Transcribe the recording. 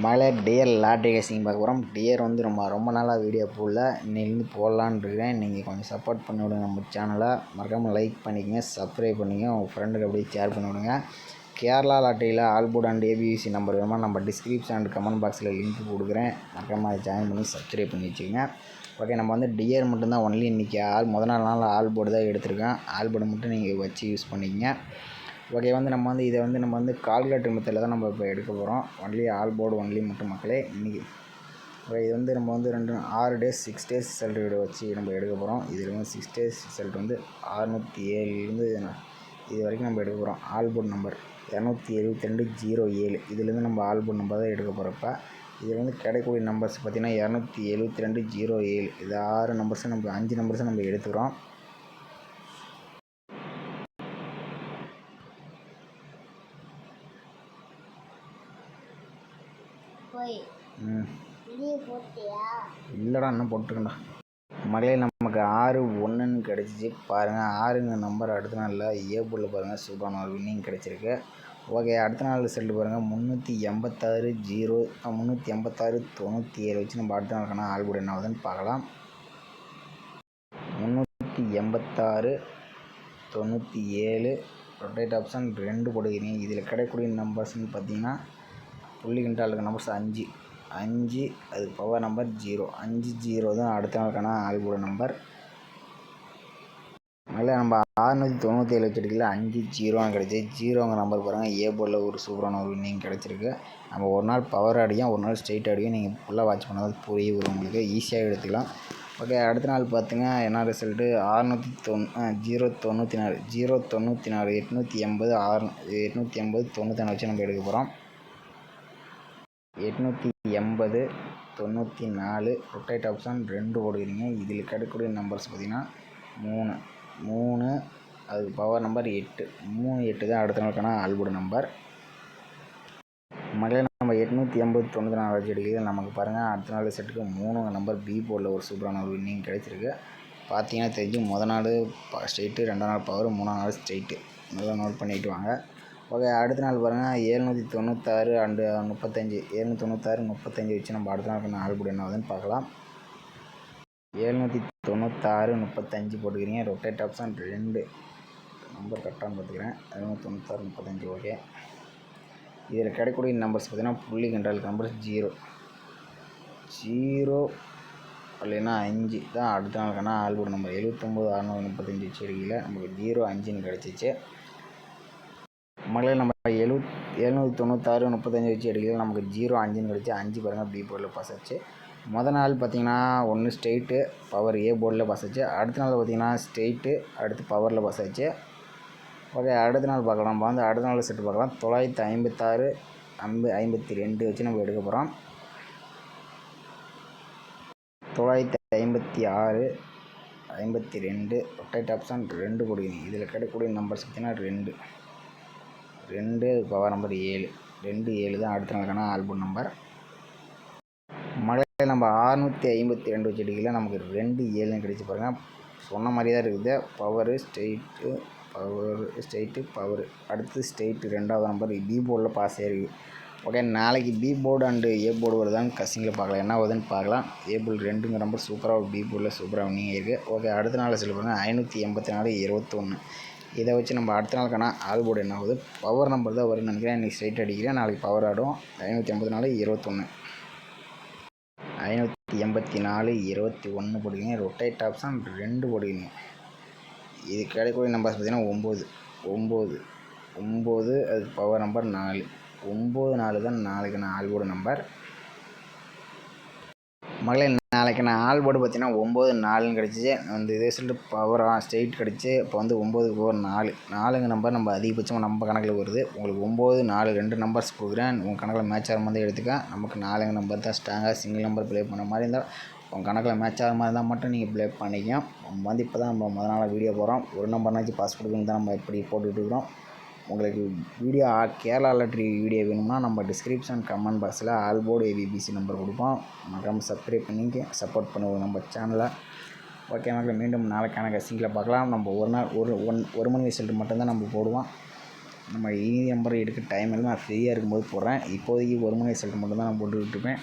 மழை dear lottery கேசிங் பார்க்க போகிறோம். டியர் வந்து ரொம்ப நாளாக வீடியோ போடல, இன்னிலேருந்து போடலான்னு இருக்கிறேன். நீங்கள் கொஞ்சம் சப்போர்ட் பண்ணி விடுங்க நம்ம சேனலை. மறக்காமல் லைக் பண்ணிக்கங்க, சப்ஸ்கிரைப் பண்ணிங்க, உங்கள் ஃப்ரெண்டுக்கு அப்படியே ஷேர் பண்ணி விடுங்க. கேரளா லாட்டரியில் ஆல்போர்ட் அண்ட் ஏபிசி நம்பர் வேணுமா நம்ம டிஸ்கிரிப்ஷன் அண்ட் கமெண்ட் பாக்ஸில் லிங்க் கொடுக்குறேன். மறக்காமல் அதை ஜாயின் பண்ணி சப்ஸ்கிரைப் பண்ணி வச்சுக்கோங்க. ஓகே, நம்ம வந்து டியர் மட்டும்தான் ஒன்லி இன்றைக்கி முதல் நாள் ஆல்போர்டு தான் எடுத்திருக்கேன். ஆல்போர்டு மட்டும் நீங்கள் வச்சு யூஸ் பண்ணிக்கங்க. ஓகே, வந்து நம்ம வந்து கால்குலேட்டர் மெத்தடில் தான் நம்ம இப்போ எடுக்க போகிறோம். ஒன்லி ஆல்போர்டு ஒன்லி மட்டும் மக்களே இன்றைக்கி. ஓகே, இது வந்து நம்ம வந்து 6 டேஸ் 6 டேஸ் ரிசல்ட் வச்சு நம்ம எடுக்க போகிறோம். இதில் வந்து 6 டேஸ் ரிசல்ட் வந்து 607 இது வரைக்கும் நம்ம எடுக்க போகிறோம். ஆல்போர்டு நம்பர் 27207 இதுலேருந்து நம்ம ஆல்போர்டு நம்பர் தான் எடுக்க போகிறப்ப இதில் வந்து கிடைக்கக்கூடிய நம்பர்ஸ் பார்த்திங்கன்னா 27207 இது 6 நம்பர்ஸை நம்ம 5 நம்பர்ஸை நம்ம எடுத்துக்கிறோம். இல்லைடா, இன்னும் போட்டுருக்கேன்டா மகளே. நமக்கு 6-1 கிடச்சிச்சு பாருங்கள். 6ங்க நம்பர் அடுத்த நாளில் ஏபோர்டில் பாருங்கள் சூப்பரான ஒரு வின்னிங் கிடச்சிருக்கு. ஓகே, அடுத்த நாள் ரிசல்ட் பாருங்கள் 386-97 வச்சு நம்ம அடுத்த நாளுக்கான ஆல்போர்டு என்ன ஆகுதுன்னு பார்க்கலாம். 386-97 ரொட்டேட் ஆப்ஷன் 2 போட்டுக்கிறீங்க. இதில் கிடைக்கக்கூடிய நம்பர்ஸ்ன்னு பார்த்தீங்கன்னா புள்ளி கிண்டாலுக்கு நம்பர்ஸ் 5 அதுக்கு பவர் நம்பர் 0 தான் அடுத்த நாளுக்கான ஆல்போர்டு நம்பர். அதில் நம்ம 697 வச்சுருக்கல 5-0 கிடச்சி. 0ங்க நம்பர் பாருங்கள் ஏபோர்டில் ஒரு சூப்பரான ஒரு வின்னிங் கிடச்சிருக்கு. நம்ம ஒரு நாள் பவர் அடியும் ஒரு நாள் ஸ்ட்ரெயிட் அடியும். நீங்கள் ஃபுல்லாக வாட்ச் பண்ணால் புரிய வரும், உங்களுக்கு ஈஸியாக எடுத்துக்கலாம். ஓகே, அடுத்த நாள் பார்த்துங்க என்ன ரிசல்ட்டு 094 880 வச்சு நம்ம எடுக்க போகிறோம். 880-94 ரொட்டேட் ஆப்ஷன் 2 போடுகிறீங்க. இதில் கிடைக்கக்கூடிய நம்பர்ஸ் பார்த்திங்கன்னா 3 அதுக்கு பவர் நம்பர் 8 தான் அடுத்த நாளுக்கான ஆல்போர்டு நம்பர். மகளே, நம்ம 880-94 வச்சு எடுக்கிறது. நமக்கு பாருங்கள் அடுத்த நாள் செட்டுக்கு 3 நம்பர் பி போர்டில் ஒரு சூப்பரான ஒரு வின்னிங் கிடைச்சிருக்கு. பார்த்தீங்கன்னா தெரிஞ்சு முதல் நாள் ஸ்ட்ரெயிட்டு, 2ஆம் நாள் பவர், 3ஆம் நாள் ஸ்ட்ரெயிட்டு. நல்லா நோட் பண்ணிட்டு வாங்க. ஓகே, அடுத்த நாள் பாருங்கள் 796-35 வச்சு நம்ம அடுத்த நாளுக்கான ஆல்போர்டு என்ன ஆகுதுன்னு பார்க்கலாம். 796-35 போட்டுக்கிறீங்க. ரொட்டேட் ஆப்ஷன் 2 நம்பர் கரெக்டானு பார்த்துக்கிறேன். 796-35. ஓகே, இதில் கிடைக்கக்கூடிய நம்பர்ஸ் பார்த்திங்கன்னா புள்ளி கண்டாலுக்கு நம்பர்ஸ் 0 இல்லைன்னா 5 தான் அடுத்த நாளுக்கான ஆல்போர்டு நம்பர். 79-635 வச்சு எடுக்கல நமக்கு 0-5 கிடச்சிச்சு. மகளே, நம்ம 796-35 வச்சு எடுக்கல நமக்கு 0-5 கிடச்சி. 5 பாருங்கள் பி போர்டில் பாஸ் ஆச்சு. முதல் நாள் பார்த்திங்கன்னா ஒன்று ஸ்ட்ரெயிட்டு பவர் ஏ போர்டில் பாஸ் ஆச்சு. அடுத்த நாள் பார்த்திங்கன்னா ஸ்ட்ரெயிட்டு அடுத்து பவரில் பாஸ் ஆச்சு. ஓகே, அடுத்த நாள் பார்க்கலாம். நம்ம வந்து அடுத்த நாள் செட்டு பார்க்கலாம். 956-52 வச்சு நம்ம எடுக்க போகிறோம். 956-52 ரொட்டேட் ஆப்ஷன் 2 போடுவீங்க. இதில் கிடைக்கக்கூடிய நம்பர்ஸ் பார்த்திங்கன்னா 2 பவர் நம்பர் 7 தான் அடுத்த நாளுக்கான ஆல்போர்டு நம்பர். மகளே, நம்ம 652 வச்சு எடுக்கல நமக்கு 2-7 கிடைச்சி பாருங்கள். சொன்ன மாதிரி தான் இருக்குது. பவர் ஸ்ட்ரெயிட்டு பவர் அடுத்து ஸ்ட்ரெயிட்டு 2ஆவது நம்பர் பி போர்டில் பாஸ் ஆகிருக்கு. ஓகே, நாளைக்கு B board and A board வருதான்னு கசிங்கில் பார்க்கலாம், என்ன வருதுன்னு பார்க்கலாம். ஏ போர்டு 2ங்க நம்பர் சூப்பராக பி போர்டில் சூப்பராக வின்னிங் இருக்குது. ஓகே, அடுத்த நாள் சொல்ல பாருங்கள் 584-21 இதை வச்சு நம்ம அடுத்த நாளுக்கான ஆல்போர்டு என்ன ஆகுது. பவர் நம்பர் தான் வரும்னு நினைக்கிறேன். இன்றைக்கி ஸ்ட்ரெயிட் அடிக்கிறேன், நாளைக்கு பவர் ஆடும். 584-21 போடுவீங்க. ரொட்டேட் ஆப்ஷன் 2 போடுவீங்க. இது கிடைக்கக்கூடிய நம்பர்ஸ் பார்த்திங்கன்னா 9 அதுக்கு பவர் நம்பர் 4 தான் நாளைக்கான ஆல்போர்டு நம்பர். மகளே, நாளைக்கான ஆல்போர்டு பார்த்திங்கன்னா 9-4 கிடச்சிச்சு. அந்த இதே சொல்லிட்டு பவராக ஸ்ட்ரெயிட் கிடச்சி. இப்போ வந்து 9-4 நம்பர் நம்ம அதிகபட்சமாக நம்ம கணக்கில் வருது. உங்களுக்கு 9-4 2 நம்பர்ஸ் கொடுக்குறேன். உங்கள் கணக்கில் மேட்ச் ஆகிற மாதிரி எடுத்துக்க. நமக்கு 4 நம்பர் தான் ஸ்ட்ராங்காக சிங்கிள் நம்பர் ப்ளே பண்ண மாதிரி இருந்தால் உங்கள் கணக்கில் மேட்ச் ஆகிற மாதிரி இருந்தால் மட்டும் நீங்கள் ப்ளே பண்ணிக்கோங்க. நம்ம வந்து இப்போ தான் நம்ம முதல் நாளாக வீடியோ போகிறோம். ஒரு நம்பர்னாச்சும் பாஸ் கொடுக்குன்னு தான் நம்ம இப்படி போட்டுக்கிட்டு இருக்கிறோம். உங்களுக்கு வீடியோ கேரளா லாட்ரி வீடியோ வேணும்னா நம்ம டிஸ்கிரிப்ஷன் கமெண்ட் பாக்ஸில் ஆல்போர்டு ஏபிசி நம்பர் கொடுப்போம். மறக்காமல் சப்ஸ்கிரைப் பண்ணிக்க, சப்போர்ட் பண்ணுவோம் நம்ம சேனலை. ஓகே மக்களே, மீண்டும் நாளைக்கான கசிங்கில் பார்க்கலாம். நம்ம ஒரு நாள் ஒரு மணி ரிசல்ட் மட்டும்தான் நம்ம போடுவோம். நம்ம இனி நம்பர் எடுக்க டைம் இல்லை, நான் ஃப்ரீயாக இருக்கும்போது போடுறேன். இப்போதைக்கு 1 மணி ரிசல்ட் மட்டும் தான் நான் போட்டுக்கிட்டு இருப்பேன்.